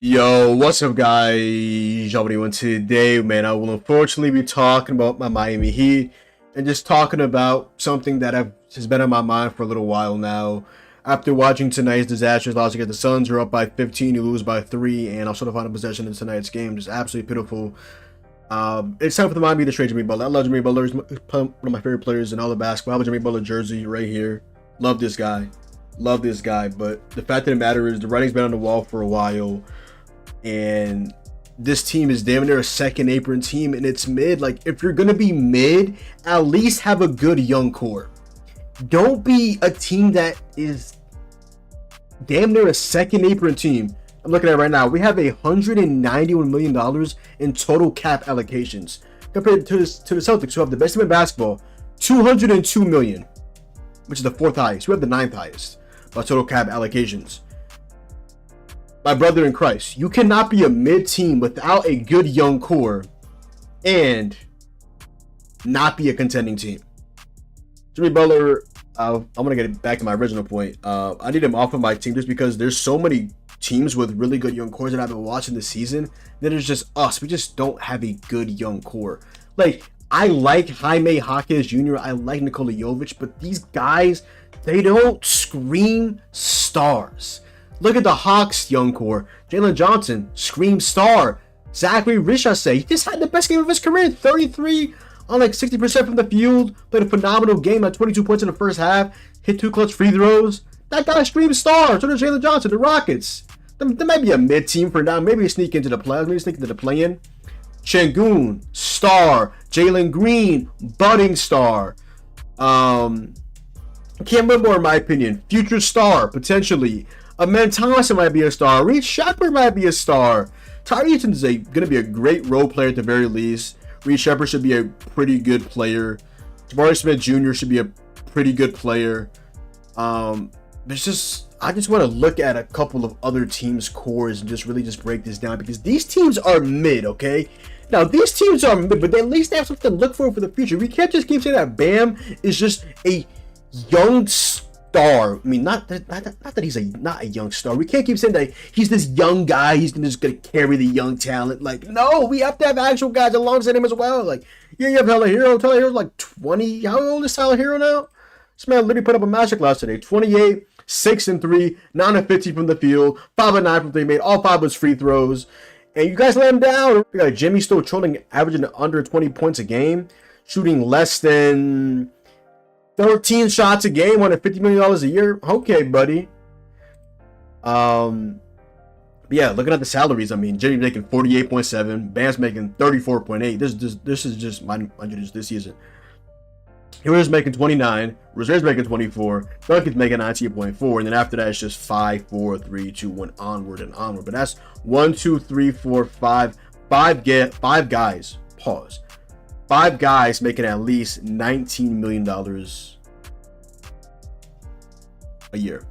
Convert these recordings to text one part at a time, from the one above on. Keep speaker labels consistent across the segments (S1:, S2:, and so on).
S1: Yo, what's up, guys? Everyone, today, man, I will unfortunately be talking about my Miami Heat and just talking about something that has been on my mind for a little while now. After watching tonight's disastrous loss against the Suns, you're up by 15, you lose by 3, and I'm sort of on a possession in tonight's game. Just absolutely pitiful. It's time for the Miami to trade Jimmy Butler. I love Jimmy Butler. He's one of my favorite players in all the basketball. I have a Jimmy Butler jersey right here. Love this guy. Love this guy. But the fact of the matter is the writing's been on the wall for a while. And this team is damn near a second apron team, and it's mid. Like, if you're gonna be mid, at least have a good young core. Don't be a team that is damn near a second apron team. I'm looking at it right now. We have $191 million in total cap allocations compared to the Celtics, who have the best team in basketball, $202 million, which is the fourth highest. We have the ninth highest by total cap allocations. My brother in Christ, you cannot be a mid team without a good young core and not be a contending team. Jimmy Butler, I'm going to get back to my original point. I need him off of my team just because there's so many teams with really good young cores that I've been watching this season that it's just us. We just don't have a good young core. Like, I like Jaime Jaquez Jr., I like Nikola Jovic, but these guys, they don't scream stars. Look at the Hawks young core. Jalen Johnson, scream star. Zachary Richardson, he just had the best game of his career. 33 on like 60% from the field. Played a phenomenal game at 22 points in the first half. Hit 2 clutch free throws. That guy screams star. So does Jalen Johnson, the Rockets. There might be a mid team for now. Maybe sneak into the playoffs. Maybe sneak into the play-in. Şengün, star. Jalen Green, budding star. Cam Whitmore, in my opinion, future star, potentially. Amen Thompson might be a star. Reed Shepard might be a star. Tyrese is going to be a great role player at the very least. Reed Shepard should be a pretty good player. Jabari Smith Jr. should be a pretty good player. I just want to look at a couple of other teams' cores and just really break this down because these teams are mid, okay? Now, these teams are mid, but they at least have something to look for the future. We can't just keep saying that Bam is just a young star. I mean, not that he's not a young star. We can't keep saying that he's this young guy. He's just gonna carry the young talent. Like, no, we have to have actual guys alongside him as well. Like, yeah, you have Tyler Hero. Tyler Hero's like 20. How old is Tyler Hero now? This man literally put up a masterclass today. 28, 6 and 3, 9 and 50 from the field, 5 and 9 from 3. Made all 5 was free throws, and you guys let him down. We got Jimmy still trolling, averaging under 20 points a game, shooting less than 13 shots a game on $50 million a year. Okay, buddy. But yeah, looking at the salaries, I mean, Jimmy's making 48.7, Bam's making 34.8. This is just mind you, this season. Hero's making 29, Rozier's making 24, Duncan's making 19.4, and then after that it's just 5, 4, 3, 2, 1 onward and onward. But that's 1, 2, 3, 4, 5 guys. Pause. 5 guys making at least $19 million a year.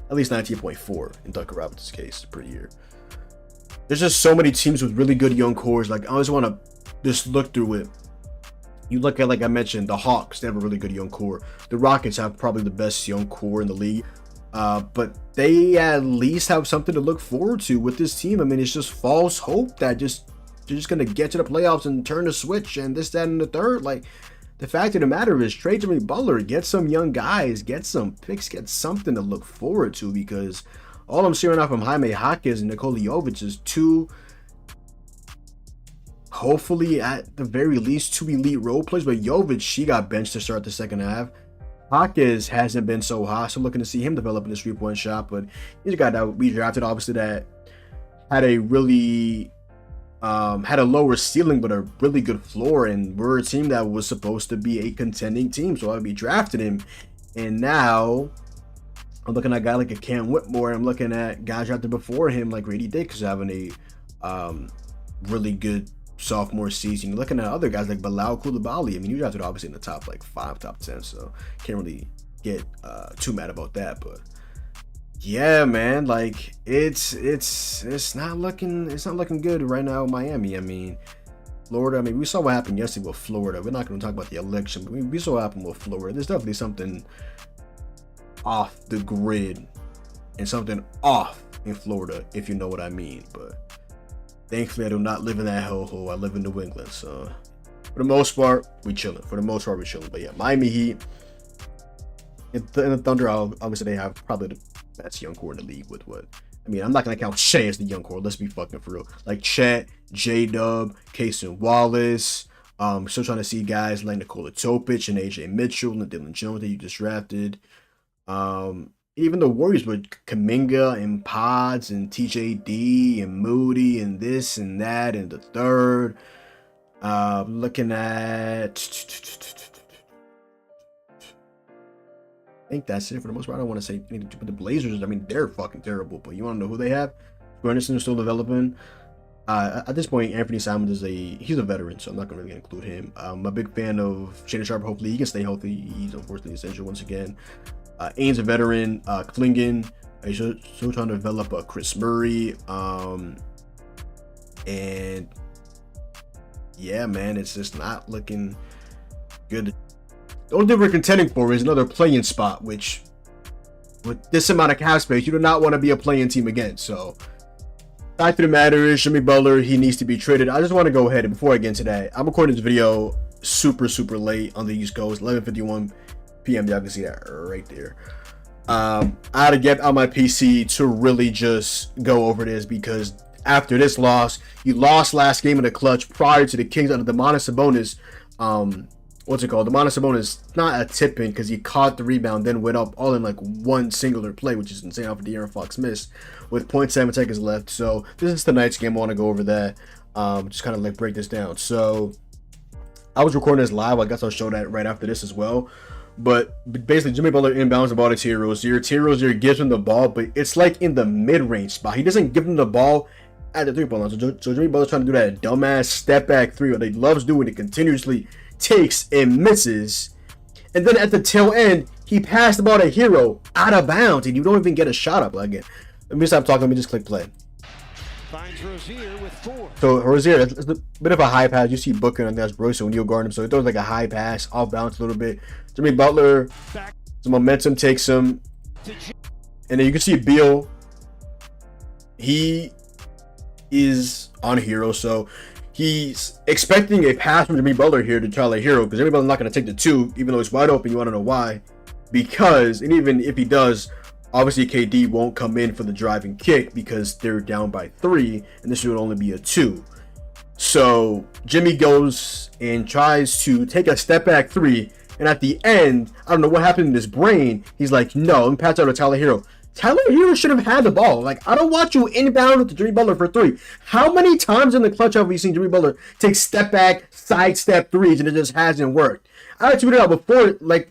S1: At least 19.4 in Duncan Robinson's case per year. There's just so many teams with really good young cores. Like, I just want to just look through it. You look at, like I mentioned, the Hawks, they have a really good young core. The Rockets have probably the best young core in the league. But they at least have something to look forward to with this team. I mean, it's just false hope that they're just going to get to the playoffs and turn the switch and this, that, and the third. Like, the fact of the matter is, trade Jimmy Butler, get some young guys, get some picks, get something to look forward to, because all I'm seeing out from Jaime Jaquez and Nikola Jovic is hopefully at the very least 2 elite role players. But Jovic, she got benched to start the second half. Jaquez hasn't been so hot, so I'm looking to see him develop in the 3-point shot. But he's a guy that we drafted, obviously, that had a really had a lower ceiling but a really good floor, and we're a team that was supposed to be a contending team, so I'd be drafting him. And now I'm looking at a guy like a Cam Whitmore, and I'm looking at guys drafted before him like Grady Dick, who's having a really good sophomore season. You're looking at other guys like Bilal Coulibaly. I mean, you drafted obviously in the top like 5, top 10, so can't really get too mad about that. But yeah, man, like it's not looking good right now in Miami. I mean, Florida, I mean, we saw what happened yesterday with Florida. We're not going to talk about the election, but we saw what happened with Florida. There's definitely something off the grid and something off in Florida, if you know what I mean. But thankfully, I do not live in that hellhole. I live in New England, so for the most part, we chilling. But yeah, Miami Heat and the Thunder, obviously, they have probably the best young core in the league with what. I mean, I'm not gonna count Shea as the young core. Let's be fucking for real. Like Chet, J-Dub, Cason Wallace. Still trying to see guys like Nikola Topic and AJ Mitchell and Dylan Jones that you just drafted. Even the Warriors with Kuminga and Pods and TJD and Moody and this and that and the third. Looking at, I think that's it for the most part. I don't want to say anything to the Blazers. I mean, they're fucking terrible, but you want to know who they have? Anderson is still developing. At this point, Anthony Simons is he's a veteran, so I'm not going to really include him. I'm a big fan of Shannon Sharp. Hopefully, he can stay healthy. He's unfortunately essential once again. Ain's a veteran. Klingon, he's still trying to develop Chris Murray. And yeah, man, it's just not looking good. The only thing we're contending for is another play-in spot, which with this amount of cap space, you do not want to be a play-in team again. So fact of the matter is, Jimmy Butler, he needs to be traded. I just want to go ahead, and before I get into that, I'm recording this video super late on the East Coast, 11:51 p.m. Y'all can see that right there. I had to get on my PC to really just go over this, because after this loss, you lost last game in the clutch prior to the Kings under Domantas Sabonis. Domantas Sabonis, not a tip-in because he caught the rebound, then went up all in like one singular play, which is insane off of De'Aaron Fox miss with 0.7 seconds left. So this is tonight's game. I want to go over that. Just kind of like break this down. So I was recording this live. I guess I'll show that right after this as well. But basically, Jimmy Butler inbounds the ball to Terry Rozier. Terry Rozier gives him the ball, but it's like in the mid-range spot. He doesn't give him the ball at the three-point line. So Jimmy Butler's trying to do that dumbass step-back three, what he loves doing. It continuously takes and misses, and then at the tail end he passed the ball to Hero out of bounds, and you don't even get a shot up again. Let me stop talking. Let me just click play.
S2: Finds Rozier with 4.
S1: So Rozier, it's a bit of a high pass. You see Booker and that's Royce O'Neal guarding him, so it throws like a high pass off balance a little bit. Jimmy Butler, some momentum takes him, and then you can see Beal. He is on Hero, so he's expecting a pass from Jimmy Butler here to Tyler Hero, because Jimmy Butler's not going to take the 2, even though it's wide open. You want to know why? Because, and even if he does, obviously KD won't come in for the driving kick because they're down by 3, and this would only be a 2. So Jimmy goes and tries to take a step back 3, and at the end, I don't know what happened in his brain. He's like, no, let me pass out to Tyler Hero. Tyler Hero should have had the ball. Like, I don't want you inbound with Jimmy Butler for 3. How many times in the clutch have we seen Jimmy Butler take step back, sidestep 3s, and it just hasn't worked? I tweeted out before, like,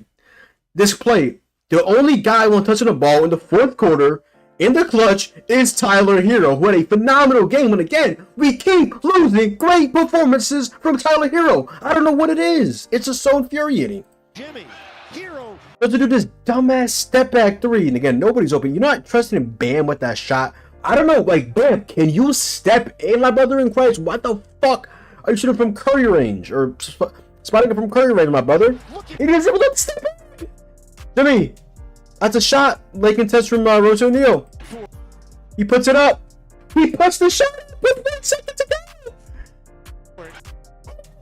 S1: this play, the only guy who touching the ball in the fourth quarter in the clutch is Tyler Hero, who had a phenomenal game. And again, we keep losing great performances from Tyler Hero. I don't know what it is. It's just so infuriating.
S2: Jimmy Hero
S1: To do this dumbass step back 3, and again, nobody's open. You're not trusting in Bam with that shot. I don't know, like, Bam, can you step in, my brother in Christ? What the fuck are you shooting from Curry range, or spotting it from Curry range, my brother? He doesn't even look step back. Jimmy, that's a shot. Late contest from Royce O'Neal. He puts it up. He puts the shot with 1 second to go.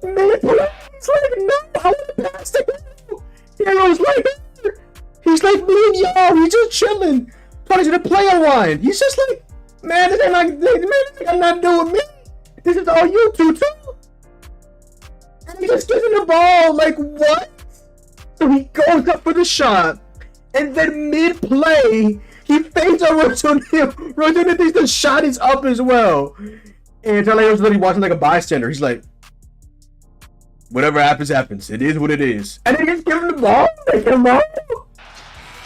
S1: Man, he's like, no, I want to pass the ball. Hero's like, he's like me and y'all. He's just chilling, trying to the player line. He's just like, man, this ain't like, man, I'm not doing me. This is all you two too. And he just gives him the ball. Like, what? So he goes up for the shot, and then mid-play, he fades on Royce O'Neal. Royce O'Neal thinks the shot is up as well. And Tyler Hero's literally watching like a bystander. He's like, whatever happens, happens. It is what it is. And then he's giving the ball. Like, come on.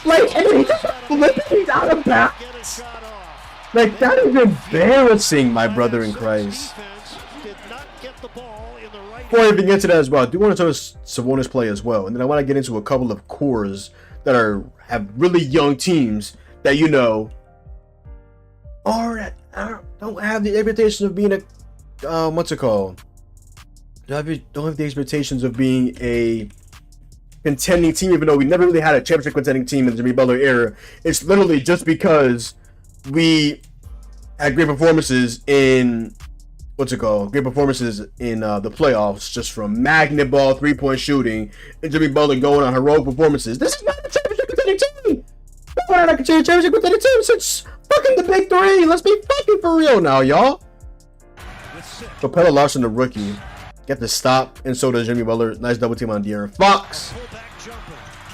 S1: Like, and then he just flipping. He's out of bounds. Like, that is embarrassing, my brother in Christ. Before I even get to that as well, I do want to talk Sabonis play as well. And then I want to get into a couple of cores that have really young teams that, you know, don't have the expectations of being a, what's it called? Don't have the expectations of being a contending team, even though we never really had a championship contending team in the Jimmy Butler era. It's literally just because we had great performances in great performances in the playoffs, just from magnet ball, 3-point shooting, and Jimmy Butler going on heroic performances. This is not the championship contending team. We're not a championship contending team since fucking the Big Three. Let's be fucking for real now, y'all. So Pella Larson, the rookie, get the stop, and so does Jimmy Butler. Nice double team on De'Aaron Fox.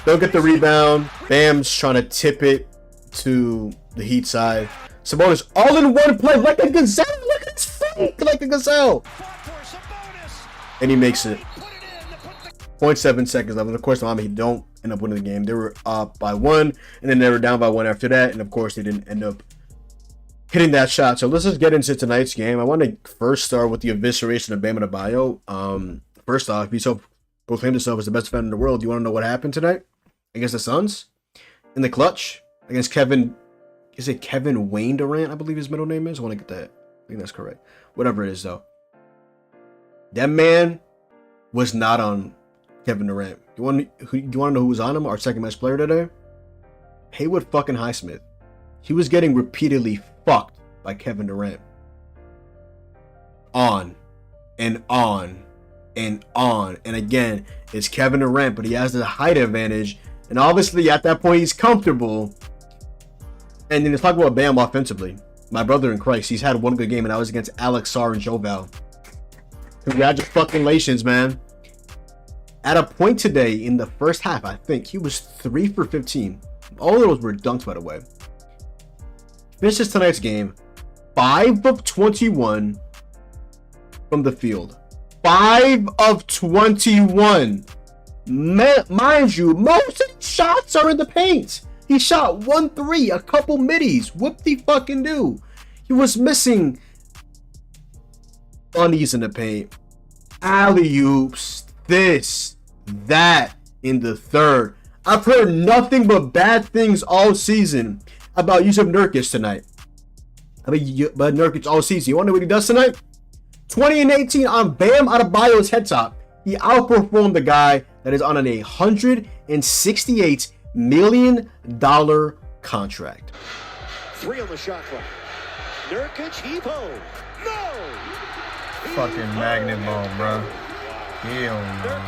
S1: Don't get the rebound. Bam's trying to tip it to the Heat side. Sabonis all in one play like a gazelle. Look at his feet, like a gazelle. And he makes it. 0.7 seconds left. And of course, the Miami Heat don't end up winning the game. They were up by 1, and then they were down by 1 after that. And of course, they didn't end up hitting that shot. So let's just get into tonight's game. I want to first start with the evisceration of Bam Adebayo. First off, he proclaimed himself as the best defender in the world. Do you want to know what happened tonight against the Suns in the clutch against Kevin? Is it Kevin Wayne Durant? I believe his middle name is. I want to get that. I think that's correct. Whatever it is, though. That man was not on Kevin Durant. Do you want to know who was on him? Our second best player today? Haywood fucking Highsmith. He was getting repeatedly fucked by Kevin Durant. On and on and on. And again, it's Kevin Durant, but he has the height advantage. And obviously, at that point, he's comfortable. And then let's talk about Bam offensively. My brother in Christ, he's had one good game, and that was against Alex Sarr and Joval. Congratulations, man. At a point today in the first half, I think he was 3 for 15. All of those were dunks, by the way. Finishes tonight's game 5 of 21 from the field. 5 of 21. Mind you, most of the shots are in the paint. He shot 1 3, a couple middies. Whoop-de-fucking-do. He was missing bunnies in the paint. Alley-oops. This, that in the third. I've heard nothing but bad things all season about Yusuf Nurkic tonight. About Nurkic all season. You want to know what he does tonight? 20 and 18 on Bam Adebayo's head top. He outperformed the guy that is on an $168 million contract.
S2: 3 on the shot clock. Nurkic, heave-ho. No!
S3: Fucking magnet ball, bro. Hell no.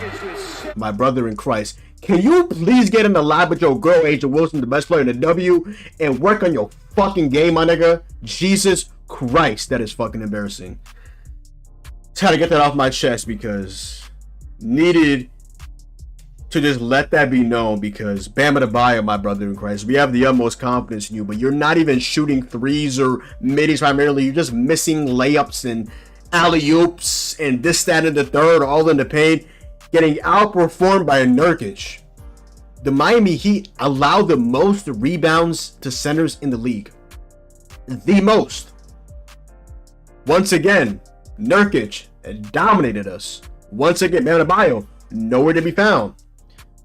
S1: My brother in Christ, can you please get in the lab with your girl, Angel Wilson, the best player in the W, and work on your fucking game, my nigga? Jesus Christ, that is fucking embarrassing. Try to get that off my chest because needed to just let that be known, because Bam Adebayo, my brother in Christ, we have the utmost confidence in you, but you're not even shooting threes or middies primarily. You're just missing layups and alley-oops and this, that, and the third, all in the paint, getting outperformed by Nurkic. The Miami Heat allow the most rebounds to centers in the league. The most. Once again, Nurkic dominated us. Once again, Bam Adebayo, nowhere to be found.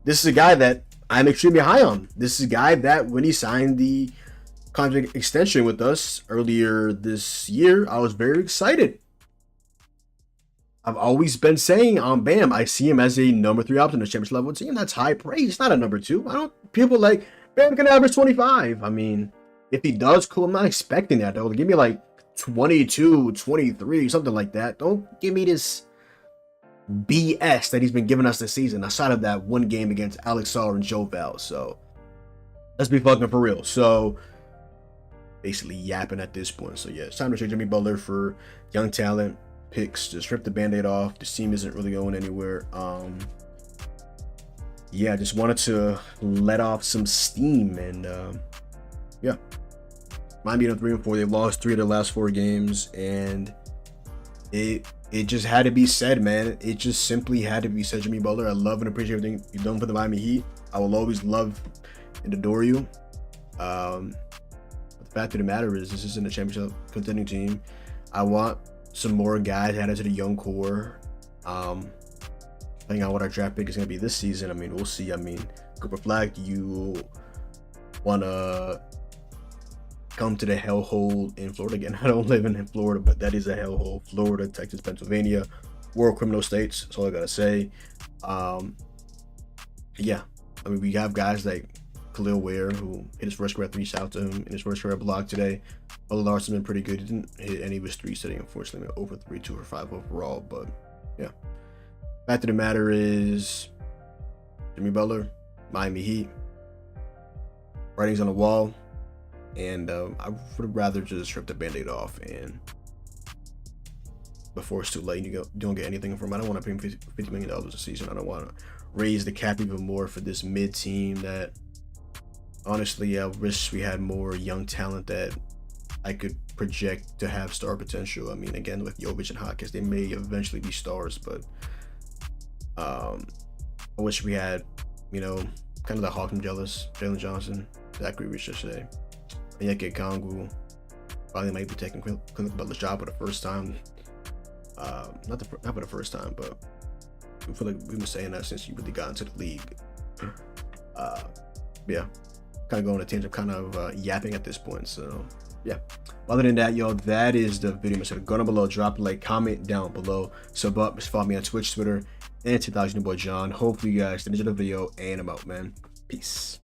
S1: This is a guy that I'm extremely high on. This is a guy that when he signed the contract extension with us earlier this year, I was very excited. I've always been saying on Bam, I see him as a number 3 option in the championship level team. That's high praise. He's not a number 2. People like Bam can average 25. I mean, if he does, cool. I'm not expecting that though. Give me like 22, 23, something like that. Don't give me this BS that he's been giving us this season outside of that one game against Alex Sarr and Joval. So let's be fucking for real. So basically yapping at this point. So yeah, it's time to trade Jimmy Butler for young talent picks. Just rip the band-aid off. This team isn't really going anywhere. Yeah, I just wanted to let off some steam, and yeah, Miami on 3-4. They've lost 3 of their last 4 games, and it just had to be said, man. It just simply had to be said. Jimmy Butler, I love and appreciate everything you've done for the Miami Heat. I will always love and adore you. But the fact of the matter is, this isn't a championship contending team. I want some more guys added to the young core. Depending on what our draft pick is going to be this season, I mean, we'll see. I mean, Cooper Flag, you want to come to the hellhole in Florida again? I don't live in Florida, but that is a hellhole. Florida, Texas, Pennsylvania, world criminal states. That's all I got to say. Yeah, I mean, we have guys like Khalil Ware, who hit his first career 3, shout out to him in his first career block today. Butler Larson's been pretty good. He didn't hit any of his 3s today, unfortunately. Over 3, 2 for 5 overall. But yeah, fact of the matter is, Jimmy Butler, Miami Heat, writing's on the wall, and I would rather just rip the Band-Aid off and before it's too late. You don't get anything from him. I don't want to pay him $50 million a season. I don't want to raise the cap even more for this mid team that honestly I wish we had more young talent that I could project to have star potential. I mean, again, with Jovic and Hawkins, they may eventually be stars, but I wish we had, you know, kind of the Hawkins jealous Jalen Johnson, Zachary Rich yesterday, Onyeka Okongwu finally might be taking Clint Butler's job for the first time. Not for the first time, but I feel like we've been saying that since you really got into the league. Yeah, kind of going on a tangent, kind of yapping at this point. So yeah, other than that, yo, that is the video. So go down below, drop a like, comment down below, sub up, just follow me on Twitch, Twitter, and TikTok. Your boy John. Hopefully you guys did enjoy the video, and I'm out, man. Peace.